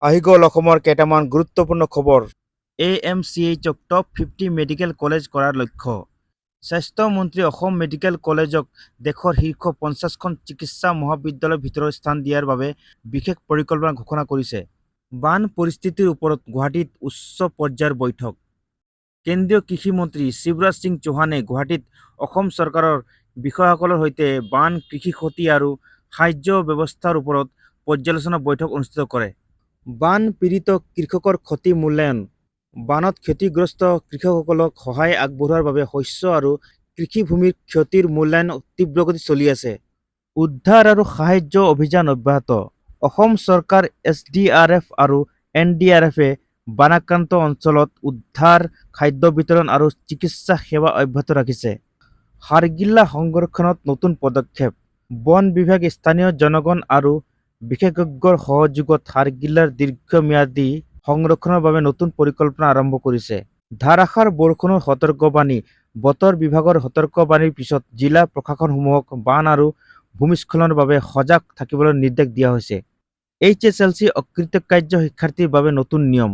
আহি গ'ল অসমৰ কেইটামান গুৰুত্বপূৰ্ণ খবৰ। AMCHক টপ 50 মেডিকেল কলেজ কৰাৰ লক্ষ্য। স্বাস্থ্য মন্ত্ৰী অসম মেডিকেল কলেজক দেশৰ শীৰ্ষ 50খন চিকিৎসা মহাবিদ্যালয়ৰ ভিতৰত স্থান দিয়াৰ বাবে বিশেষ পৰিকল্পনা ঘোষণা কৰিছে। বান পৰিস্থিতিৰ ওপৰত গুৱাহাটীত উচ্চ পৰ্যায়ৰ বৈঠক। কেন্দ্ৰীয় কৃষি মন্ত্ৰী শিৱৰাজ সিং চৌহানে গুৱাহাটীত অসম চৰকাৰৰ বিষয়াসকলৰ সৈতে বান কৃষি ক্ষতি আৰু সাহায্য ব্যৱস্থাৰ ওপৰত পৰ্যালোচনা বৈঠক অনুষ্ঠিত কৰে। বান পীড়িত কৃষকৰ ক্ষতি মূল্যায়ন। বানত ক্ষতিগ্ৰস্ত কৃষকসকলক সহায় আগবঢ়োৱাৰ বাবে শস্য আৰু কৃষিভূমিৰ ক্ষতিৰ মূল্যায়ন তীব্ৰগতিত চলি আছে। উদ্ধাৰ আৰু সাহায্য অভিযান অব্যাহত। অসম চৰকাৰ SDRF আৰু NDRFে বানাক্ৰান্ত অঞ্চলত উদ্ধাৰ, খাদ্য বিতৰণ আৰু চিকিৎসা সেৱা অব্যাহত ৰাখিছে। হাড়গিলা সংৰক্ষণত নতুন পদক্ষেপ। বন বিভাগে স্থানীয় জনগণ আৰু বিশেষজ্ঞৰ সহযোগত হাড়গিলাৰ দীৰ্ঘম্যাদী সংৰক্ষণৰ বাবে নতুন পৰিকল্পনা আৰম্ভ কৰিছে। ধাৰাসাৰ বৰষুণৰ সতৰ্কবাণী। বতৰ বিভাগৰ সতৰ্কবাণীৰ পিছত জিলা প্ৰশাসনসমূহক বান আৰু ভূমিস্খলনৰ বাবে সজাগ থাকিবলৈ নিৰ্দেশ দিয়া হৈছে। HSLC অকৃতকাৰ্য শিক্ষাৰ্থীৰ বাবে নতুন নিয়ম।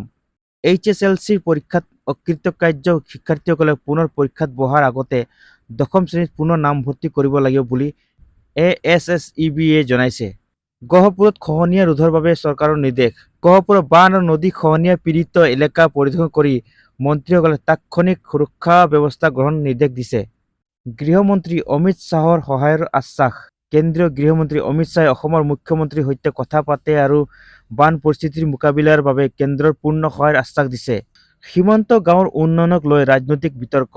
HSLC পৰীক্ষাত অকৃতকাৰ্য শিক্ষাৰ্থীসকলে পুনৰ পৰীক্ষাত বহাৰ আগতে দশম শ্ৰেণীত পুনৰ নামভৰ্তি কৰিব লাগিব বুলি ASSEBয়ে জনাইছে। গহপুৰত খহনীয়া ৰোধৰ বাবে চৰকাৰৰ নিৰ্দেশ। গহপুৰৰ বান আৰু নদী খহনীয়া পীড়িত এলেকা পৰিদৰ্শন কৰি মন্ত্ৰীসকলে তাৎক্ষণিক সুৰক্ষা ব্যৱস্থা গ্ৰহণৰ নিৰ্দেশ দিছে। গৃহমন্ত্ৰী অমিত শ্বাহৰ সহায়ৰ আশ্বাস। কেন্দ্ৰীয় গৃহমন্ত্ৰী অমিত শ্বাহে অসমৰ মুখ্যমন্ত্ৰীৰ সৈতে কথা পাতে আৰু বান পৰিস্থিতিৰ মোকাবিলাৰ বাবে কেন্দ্ৰৰ পূৰ্ণ সহায়ৰ আশ্বাস দিছে। সীমান্ত গাঁৱৰ উন্নয়নক লৈ ৰাজনৈতিক বিতৰ্ক।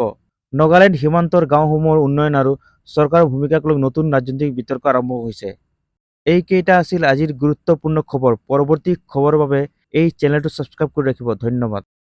নগালেণ্ড সীমান্তৰ গাঁওসমূহৰ উন্নয়ন আৰু চৰকাৰৰ ভূমিকাক লৈ নতুন ৰাজনৈতিক বিতৰ্ক আৰম্ভ হৈছে। এইকেইটা আছিল আজিৰ গুৰুত্বপূৰ্ণ খবৰ। পৰৱৰ্তী খবৰৰ বাবে এই চেনেলটো ছাবস্ক্ৰাইব কৰি ৰাখিব। ধন্যবাদ।